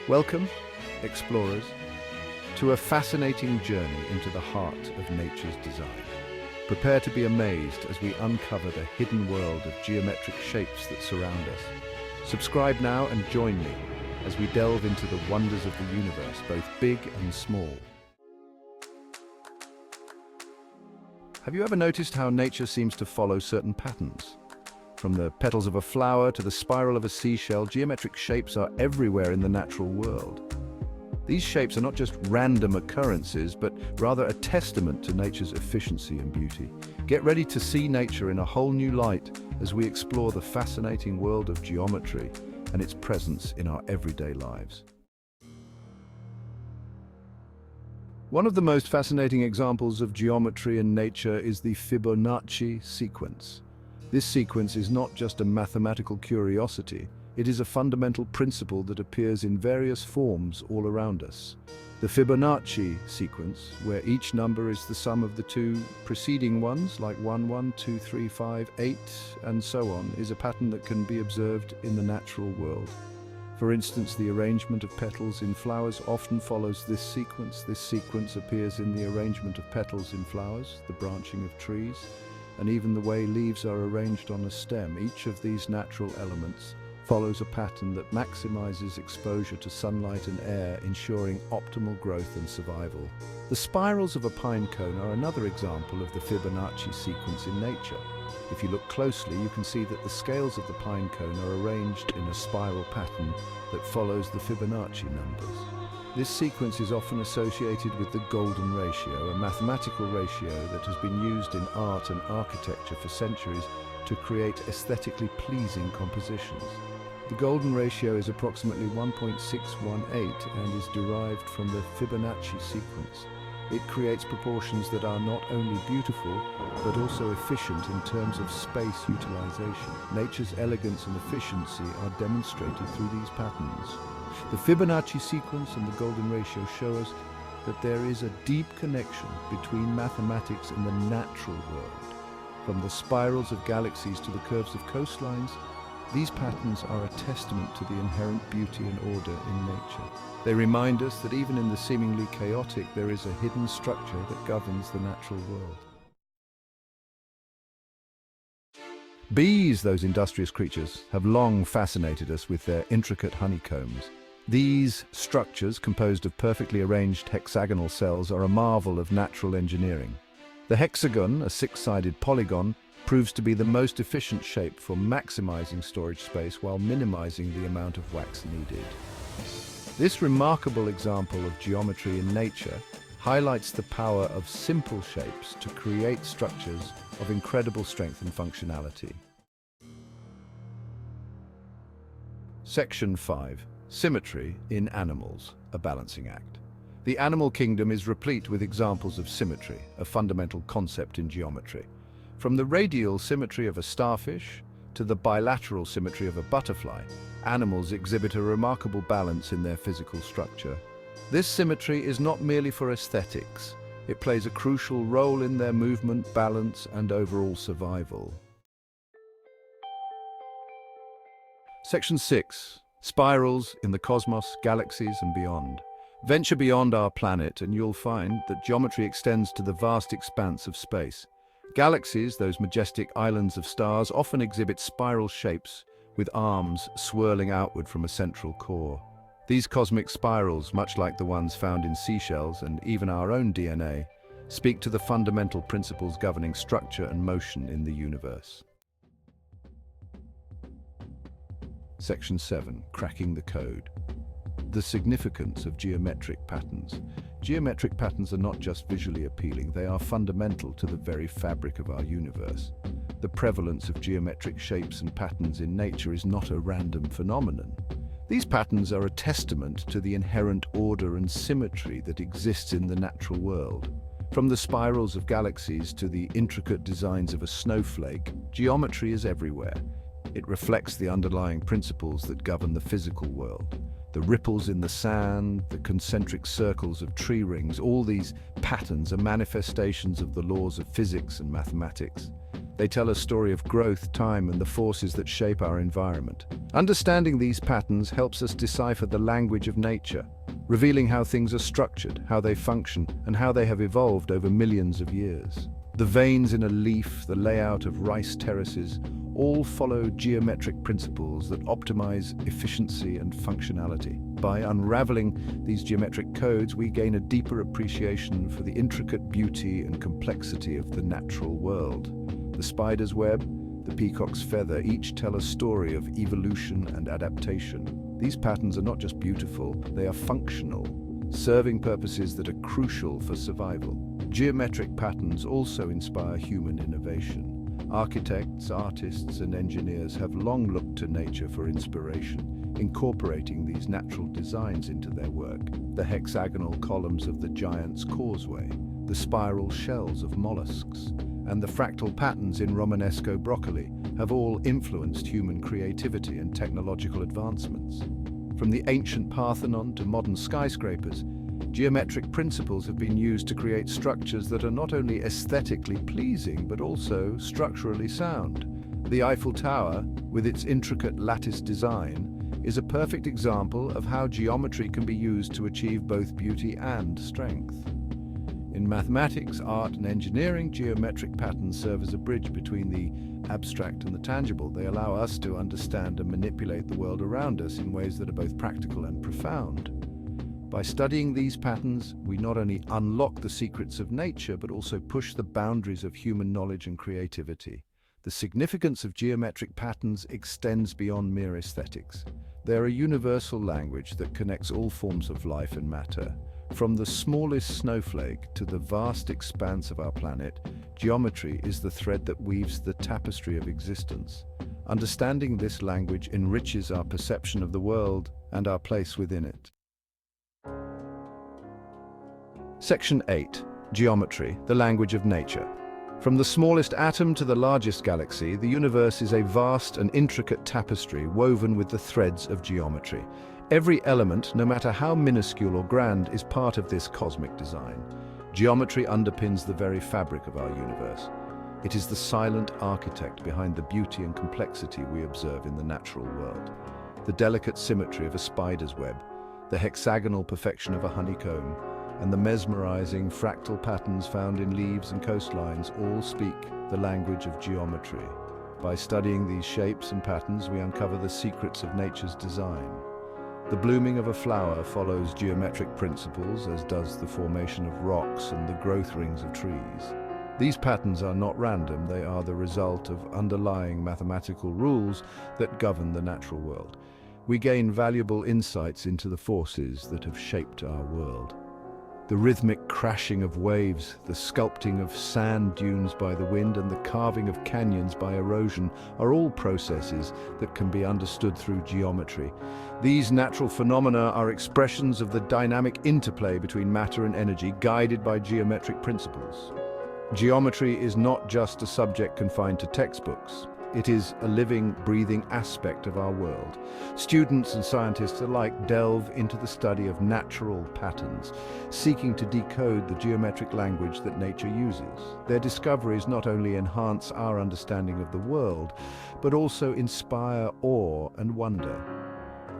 Welcome, explorers, to a fascinating journey into the heart of nature's design. Prepare to be amazed as we uncover the hidden world of geometric shapes that surround us. Subscribe now and join me as we delve into the wonders of the universe, both big and small. Have you ever noticed how nature seems to follow certain patterns? From the petals of a flower to the spiral of a seashell, geometric shapes are everywhere in the natural world. These shapes are not just random occurrences, but rather a testament to nature's efficiency and beauty. Get ready to see nature in a whole new light as we explore the fascinating world of geometry and its presence in our everyday lives. One of the most fascinating examples of geometry in nature is the Fibonacci sequence. This sequence is not just a mathematical curiosity, it is a fundamental principle that appears in various forms all around us. The Fibonacci sequence, where each number is the sum of the two preceding ones, like 1, 1, 2, 3, 5, 8, and so on, is a pattern that can be observed in the natural world. For instance, the arrangement of petals in flowers often follows this sequence. This sequence appears in the arrangement of petals in flowers, the branching of trees, and even the way leaves are arranged on a stem. Each of these natural elements follows a pattern that maximizes exposure to sunlight and air, ensuring optimal growth and survival. The spirals of a pine cone are another example of the Fibonacci sequence in nature. If you look closely, you can see that the scales of the pine cone are arranged in a spiral pattern that follows the Fibonacci numbers. This sequence is often associated with the golden ratio, a mathematical ratio that has been used in art and architecture for centuries to create aesthetically pleasing compositions. The golden ratio is approximately 1.618 and is derived from the Fibonacci sequence. It creates proportions that are not only beautiful, but also efficient in terms of space utilization. Nature's elegance and efficiency are demonstrated through these patterns. The Fibonacci sequence and the golden ratio show us that there is a deep connection between mathematics and the natural world. From the spirals of galaxies to the curves of coastlines, these patterns are a testament to the inherent beauty and order in nature. They remind us that even in the seemingly chaotic, there is a hidden structure that governs the natural world. Bees, those industrious creatures, have long fascinated us with their intricate honeycombs. These structures, composed of perfectly arranged hexagonal cells, are a marvel of natural engineering. The hexagon, a six-sided polygon, proves to be the most efficient shape for maximizing storage space while minimizing the amount of wax needed. This remarkable example of geometry in nature highlights the power of simple shapes to create structures of incredible strength and functionality. Section 5. Symmetry in animals, a balancing act. The animal kingdom is replete with examples of symmetry, a fundamental concept in geometry. From the radial symmetry of a starfish to the bilateral symmetry of a butterfly, animals exhibit a remarkable balance in their physical structure. This symmetry is not merely for aesthetics. It plays a crucial role in their movement, balance, and overall survival. Section 6. Spirals in the cosmos, galaxies and beyond. Venture beyond our planet and you'll find that geometry extends to the vast expanse of space. Galaxies, those majestic islands of stars, often exhibit spiral shapes with arms swirling outward from a central core. These cosmic spirals, much like the ones found in seashells and even our own DNA, speak to the fundamental principles governing structure and motion in the universe. Section 7. Cracking the code. The significance of geometric patterns. Geometric patterns are not just visually appealing, they are fundamental to the very fabric of our universe. The prevalence of geometric shapes and patterns in nature is not a random phenomenon. These patterns are a testament to the inherent order and symmetry that exists in the natural world. From the spirals of galaxies to the intricate designs of a snowflake, geometry is everywhere. It reflects the underlying principles that govern the physical world. The ripples in the sand, the concentric circles of tree rings, all these patterns are manifestations of the laws of physics and mathematics. They tell a story of growth, time, and the forces that shape our environment. Understanding these patterns helps us decipher the language of nature, revealing how things are structured, how they function, and how they have evolved over millions of years. The veins in a leaf, the layout of rice terraces, all follow geometric principles that optimize efficiency and functionality. By unraveling these geometric codes, we gain a deeper appreciation for the intricate beauty and complexity of the natural world. The spider's web, the peacock's feather, each tell a story of evolution and adaptation. These patterns are not just beautiful, they are functional, serving purposes that are crucial for survival. Geometric patterns also inspire human innovation. Architects, artists, and engineers have long looked to nature for inspiration, incorporating these natural designs into their work. The hexagonal columns of the giant's causeway, the spiral shells of mollusks, and the fractal patterns in Romanesco broccoli have all influenced human creativity and technological advancements. From the ancient Parthenon to modern skyscrapers, geometric principles have been used to create structures that are not only aesthetically pleasing but also structurally sound. The Eiffel Tower, with its intricate lattice design, is a perfect example of how geometry can be used to achieve both beauty and strength. In mathematics, art, and engineering, geometric patterns serve as a bridge between the abstract and the tangible. They allow us to understand and manipulate the world around us in ways that are both practical and profound. By studying these patterns, we not only unlock the secrets of nature, but also push the boundaries of human knowledge and creativity. The significance of geometric patterns extends beyond mere aesthetics. They're a universal language that connects all forms of life and matter. From the smallest snowflake to the vast expanse of our planet, geometry is the thread that weaves the tapestry of existence. Understanding this language enriches our perception of the world and our place within it. Section 8. Geometry, the language of nature. From the smallest atom to the largest galaxy, the universe is a vast and intricate tapestry woven with the threads of geometry. Every element, no matter how minuscule or grand, is part of this cosmic design. Geometry underpins the very fabric of our universe. It is the silent architect behind the beauty and complexity we observe in the natural world. The delicate symmetry of a spider's web, the hexagonal perfection of a honeycomb, and the mesmerizing fractal patterns found in leaves and coastlines all speak the language of geometry. By studying these shapes and patterns, we uncover the secrets of nature's design. The blooming of a flower follows geometric principles, as does the formation of rocks and the growth rings of trees. These patterns are not random, they are the result of underlying mathematical rules that govern the natural world. We gain valuable insights into the forces that have shaped our world. The rhythmic crashing of waves, the sculpting of sand dunes by the wind, and the carving of canyons by erosion are all processes that can be understood through geometry. These natural phenomena are expressions of the dynamic interplay between matter and energy, guided by geometric principles. Geometry is not just a subject confined to textbooks. It is a living, breathing aspect of our world. Students and scientists alike delve into the study of natural patterns, seeking to decode the geometric language that nature uses. Their discoveries not only enhance our understanding of the world, but also inspire awe and wonder.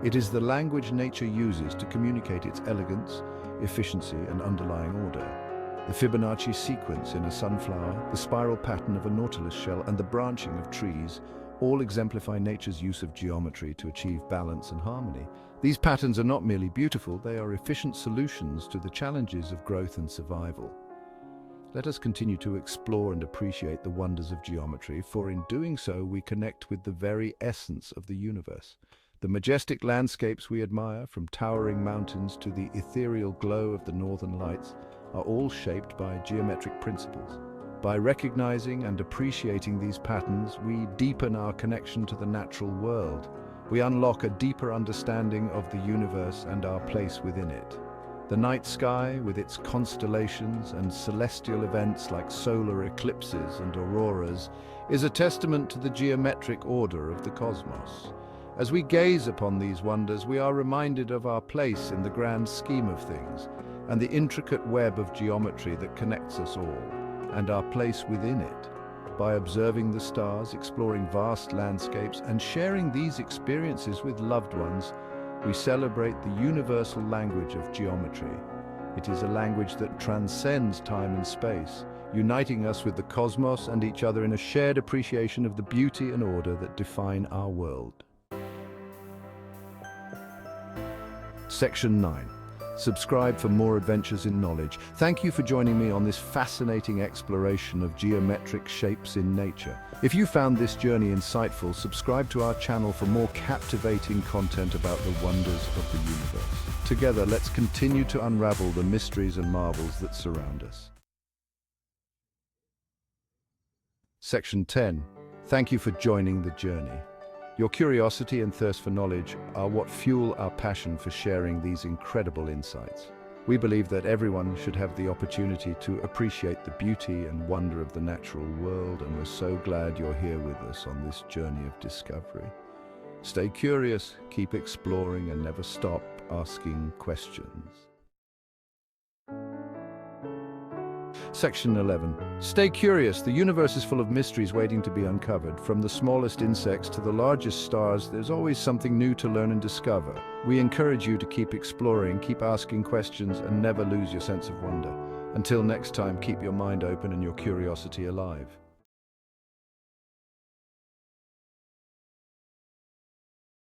It is the language nature uses to communicate its elegance, efficiency, and underlying order. The Fibonacci sequence in a sunflower, the spiral pattern of a nautilus shell, and the branching of trees all exemplify nature's use of geometry to achieve balance and harmony. These patterns are not merely beautiful, they are efficient solutions to the challenges of growth and survival. Let us continue to explore and appreciate the wonders of geometry, for in doing so we connect with the very essence of the universe. The majestic landscapes we admire, from towering mountains to the ethereal glow of the northern lights, are all shaped by geometric principles. By recognizing and appreciating these patterns, we deepen our connection to the natural world. We unlock a deeper understanding of the universe and our place within it. The night sky, with its constellations and celestial events like solar eclipses and auroras, is a testament to the geometric order of the cosmos. As we gaze upon these wonders, we are reminded of our place in the grand scheme of things, and the intricate web of geometry that connects us all, and our place within it. By observing the stars, exploring vast landscapes, and sharing these experiences with loved ones, we celebrate the universal language of geometry. It is a language that transcends time and space, uniting us with the cosmos and each other in a shared appreciation of the beauty and order that define our world. Section 9. Subscribe for more adventures in knowledge. Thank you for joining me on this fascinating exploration of geometric shapes in nature. If you found this journey insightful, subscribe to our channel for more captivating content about the wonders of the universe. Together, let's continue to unravel the mysteries and marvels that surround us. Section 10. Thank you for joining the journey. Your curiosity and thirst for knowledge are what fuel our passion for sharing these incredible insights. We believe that everyone should have the opportunity to appreciate the beauty and wonder of the natural world, and we're so glad you're here with us on this journey of discovery. Stay curious, keep exploring, and never stop asking questions. Section 11. Stay curious. The universe is full of mysteries waiting to be uncovered. From the smallest insects to the largest stars, there's always something new to learn and discover. We encourage you to keep exploring, keep asking questions, and never lose your sense of wonder. Until next time, keep your mind open and your curiosity alive.